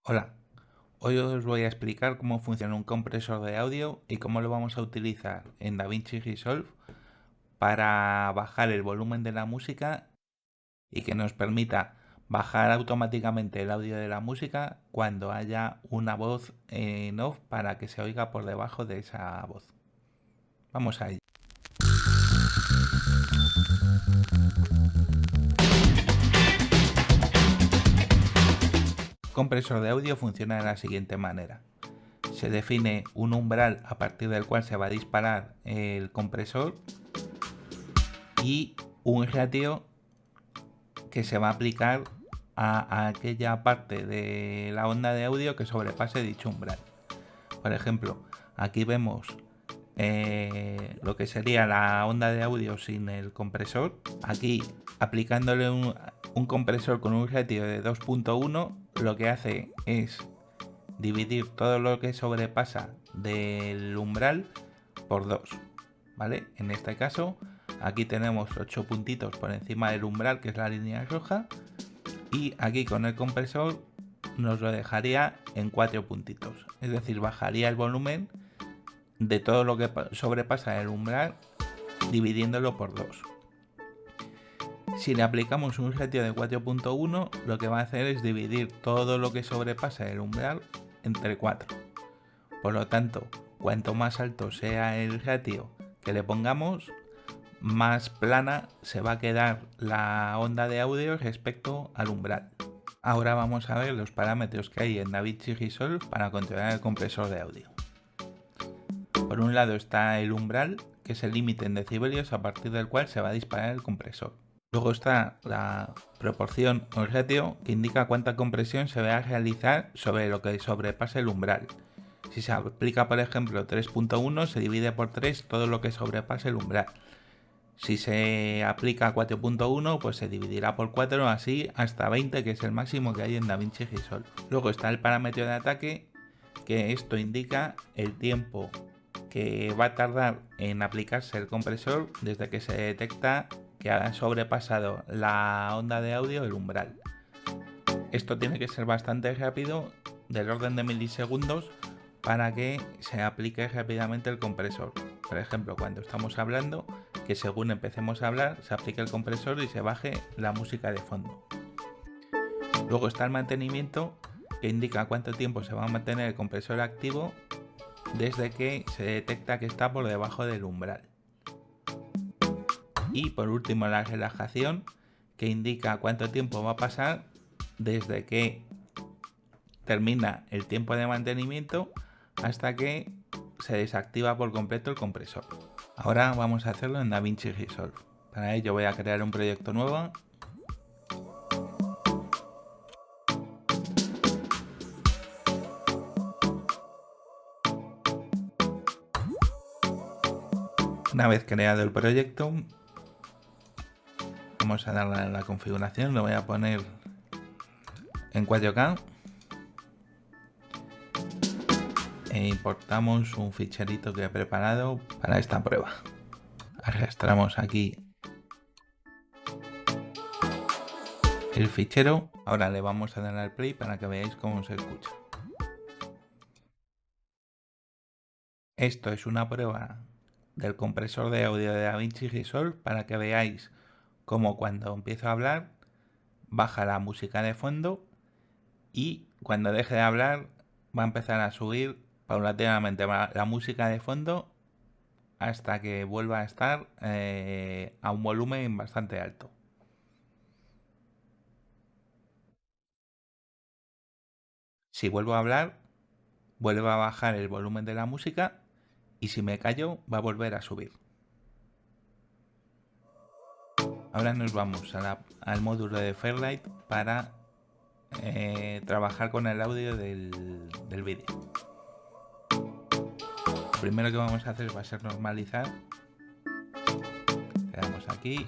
Hola, hoy os voy a explicar cómo funciona un compresor de audio y cómo lo vamos a utilizar en DaVinci Resolve para bajar el volumen de la música y que nos permita bajar automáticamente el audio de la música cuando haya una voz en off para que se oiga por debajo de esa voz. Vamos a ello. Un compresor de audio funciona de la siguiente manera. Se define un umbral a partir del cual se va a disparar el compresor y un ratio que se va a aplicar a aquella parte de la onda de audio que sobrepase dicho umbral. Por ejemplo, aquí vemos lo que sería la onda de audio sin el compresor. Aquí, aplicándole un compresor con un ratio de 2.1, lo que hace es dividir todo lo que sobrepasa del umbral por 2, ¿vale? En este caso, aquí tenemos 8 puntitos por encima del umbral, que es la línea roja, y aquí con el compresor nos lo dejaría en 4 puntitos, es decir, bajaría el volumen de todo lo que sobrepasa el umbral dividiéndolo por 2. Si le aplicamos un ratio de 4.1, lo que va a hacer es dividir todo lo que sobrepasa el umbral entre 4. Por lo tanto, cuanto más alto sea el ratio que le pongamos, más plana se va a quedar la onda de audio respecto al umbral. Ahora vamos a ver los parámetros que hay en DaVinci Resolve para controlar el compresor de audio. Por un lado está el umbral, que es el límite en decibelios a partir del cual se va a disparar el compresor. Luego está la proporción o ratio, que indica cuánta compresión se va a realizar sobre lo que sobrepase el umbral. Si se aplica, por ejemplo, 3.1, se divide por 3 todo lo que sobrepase el umbral. Si se aplica 4.1, pues se dividirá por 4, así hasta 20, que es el máximo que hay en DaVinci Resolve. Luego está el parámetro de ataque, que esto indica el tiempo que va a tardar en aplicarse el compresor desde que se detecta que ha sobrepasado la onda de audio el umbral. Esto tiene que ser bastante rápido, del orden de milisegundos, para que se aplique rápidamente el compresor. Por ejemplo, cuando estamos hablando, que según empecemos a hablar se aplique el compresor y se baje la música de fondo. Luego está el mantenimiento, que indica cuánto tiempo se va a mantener el compresor activo desde que se detecta que está por debajo del umbral. Y por último la relajación, que indica cuánto tiempo va a pasar desde que termina el tiempo de mantenimiento hasta que se desactiva por completo el compresor. Ahora vamos a hacerlo en DaVinci Resolve. Para ello voy a crear un proyecto nuevo. Una vez creado el proyecto, vamos a darle a la configuración, lo voy a poner en 4K e importamos un ficherito que he preparado para esta prueba. Arrastramos aquí el fichero. Ahora le vamos a dar al play para que veáis cómo se escucha. Esto es una prueba del compresor de audio de DaVinci Resolve para que veáis cómo cuando empiezo a hablar baja la música de fondo y cuando deje de hablar va a empezar a subir paulatinamente la música de fondo hasta que vuelva a estar a un volumen bastante alto. Si vuelvo a hablar, vuelve a bajar el volumen de la música y si me callo va a volver a subir. Ahora nos vamos al módulo de Fairlight para trabajar con el audio del vídeo. Lo primero que vamos a hacer va a ser normalizar. Le damos aquí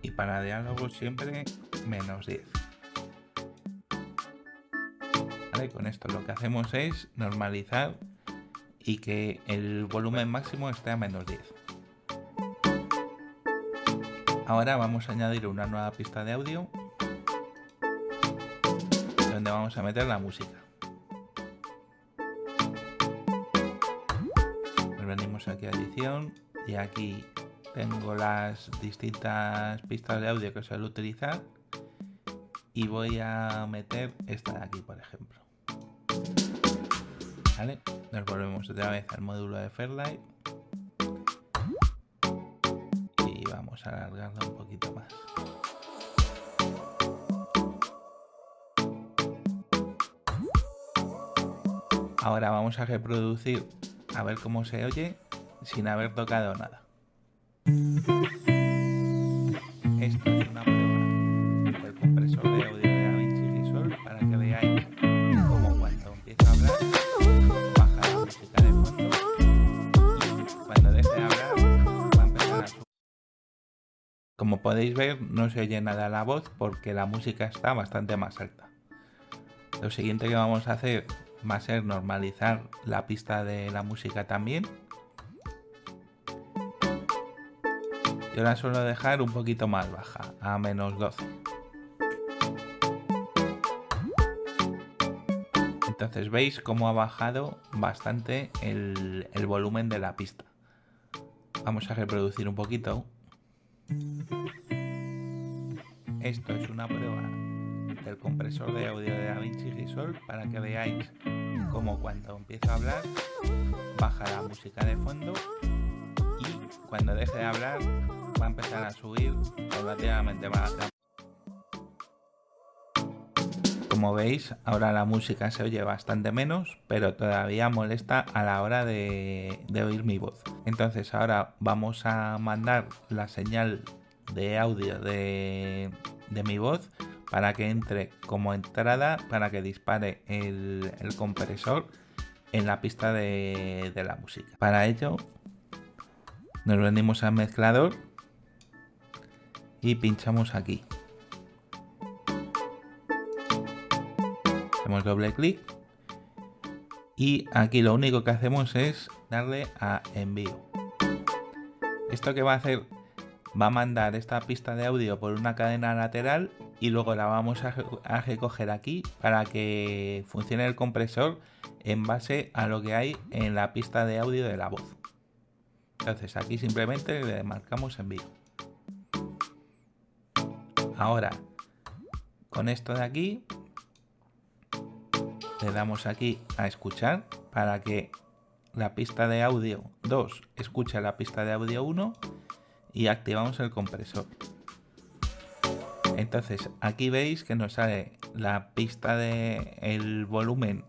y para diálogos siempre -10. ¿Vale? Con esto lo que hacemos es normalizar y que el volumen máximo esté a -10. Ahora vamos a añadir una nueva pista de audio donde vamos a meter la música. Nos venimos aquí a edición y aquí tengo las distintas pistas de audio que suelo utilizar y voy a meter esta de aquí, por ejemplo. ¿Vale? Nos volvemos otra vez al módulo de Fairlight y vamos a alargarlo un poquito más. Ahora vamos a reproducir a ver cómo se oye sin haber tocado nada. Esto es una prueba del compresor de audio de DaVinci Resolve para que veáis cómo cuando empiezo a hablar baja la música de fondo y cuando deje de hablar va a empezar a subir. Como podéis ver, no se oye nada la voz porque la música está bastante más alta. Lo siguiente que vamos a hacer va a ser normalizar la pista de la música también. Yo la suelo dejar un poquito más baja, a -12. Entonces veis cómo ha bajado bastante el volumen de la pista. Vamos a reproducir un poquito. Esto es una prueba del compresor de audio de DaVinci Resolve para que veáis cómo cuando empiezo a hablar baja la música de fondo y cuando deje de hablar va a empezar a subir paulatinamente más. Como veis, ahora la música se oye bastante menos, pero todavía molesta a la hora de oír mi voz. Entonces ahora vamos a mandar la señal de audio de mi voz para que entre como entrada, para que dispare el compresor en la pista de la música. Para ello nos venimos al mezclador y pinchamos aquí. Hacemos doble clic y aquí lo único que hacemos es darle a envío. ¿Esto qué va a hacer? Va a mandar esta pista de audio por una cadena lateral y luego la vamos a recoger aquí para que funcione el compresor en base a lo que hay en la pista de audio de la voz. Entonces aquí simplemente le marcamos envío. Ahora con esto de aquí le damos aquí a escuchar para que la pista de audio 2 escuche la pista de audio 1 y activamos el compresor. Entonces aquí veis que nos sale la pista de el volumen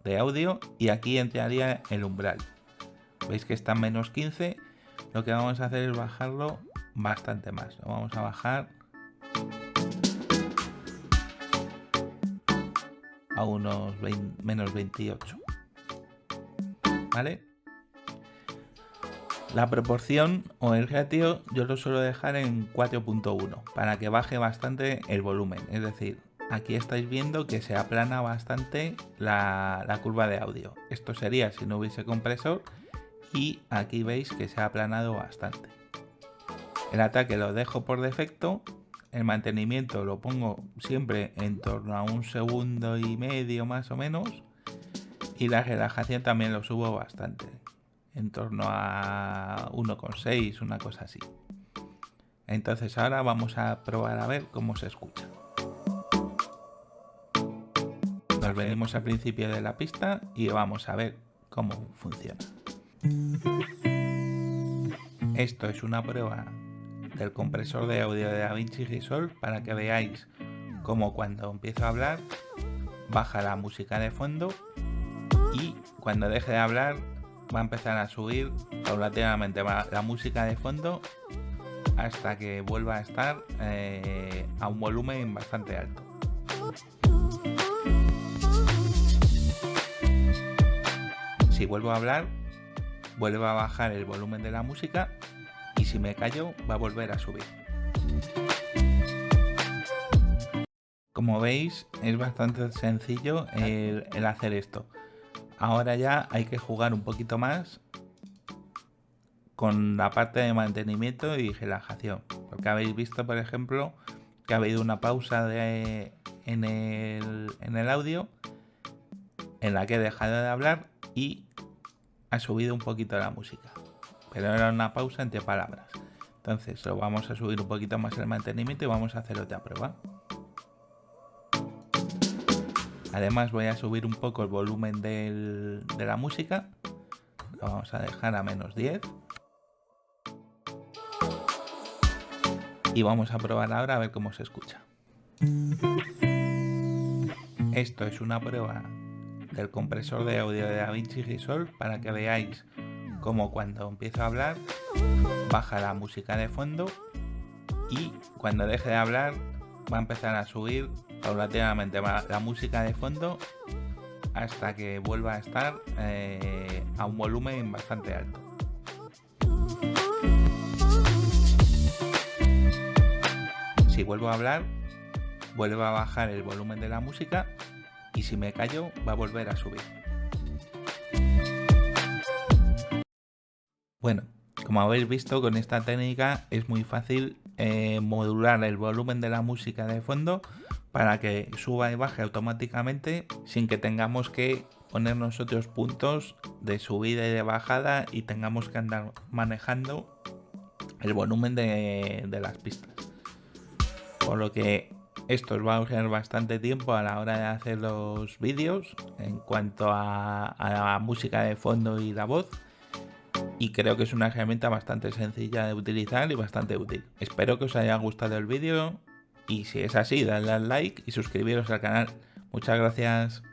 de audio y aquí entraría el umbral. Veis que está en -15. Lo que vamos a hacer es bajarlo bastante más. Lo vamos a bajar a unos -28. ¿Vale? La proporción o el ratio yo lo suelo dejar en 4.1 para que baje bastante el volumen. Es decir, aquí estáis viendo que se aplana bastante la curva de audio. Esto sería si no hubiese compresor y aquí veis que se ha aplanado bastante. El ataque lo dejo por defecto. El mantenimiento lo pongo siempre en torno a 1,5 segundos más o menos. Y la relajación también lo subo bastante. En torno a 1,6, una cosa así. Entonces ahora vamos a probar a ver cómo se escucha. Nos venimos al principio de la pista y vamos a ver cómo funciona. Esto es una prueba del compresor de audio de DaVinci Resolve para que veáis cómo cuando empiezo a hablar baja la música de fondo y cuando deje de hablar va a empezar a subir paulatinamente la música de fondo hasta que vuelva a estar a un volumen bastante alto. Si vuelvo a hablar, vuelve a bajar el volumen de la música y si me callo va a volver a subir. Como veis, es bastante sencillo el hacer esto. Ahora ya hay que jugar un poquito más con la parte de mantenimiento y relajación. Porque habéis visto, por ejemplo, que ha habido una pausa de en el audio en la que he dejado de hablar y ha subido un poquito la música, pero era una pausa entre palabras. Entonces lo vamos a subir un poquito más el mantenimiento y vamos a hacer otra prueba. Además voy a subir un poco el volumen de la música. Lo vamos a dejar a -10. Y vamos a probar ahora a ver cómo se escucha. Esto es una prueba del compresor de audio de DaVinci Resolve para que veáis cómo cuando empiezo a hablar baja la música de fondo y cuando deje de hablar va a empezar a subir paulatinamente la música de fondo hasta que vuelva a estar a un volumen bastante alto. Si vuelvo a hablar, vuelve a bajar el volumen de la música y si me callo va a volver a subir. Bueno, como habéis visto, con esta técnica es muy fácil modular el volumen de la música de fondo para que suba y baje automáticamente sin que tengamos que poner nosotros puntos de subida y de bajada y tengamos que andar manejando el volumen de las pistas. Por lo que esto os va a ahorrar bastante tiempo a la hora de hacer los vídeos en cuanto a la música de fondo y la voz. Y creo que es una herramienta bastante sencilla de utilizar y bastante útil. Espero que os haya gustado el vídeo y si es así, dadle al like y suscribiros al canal. Muchas gracias.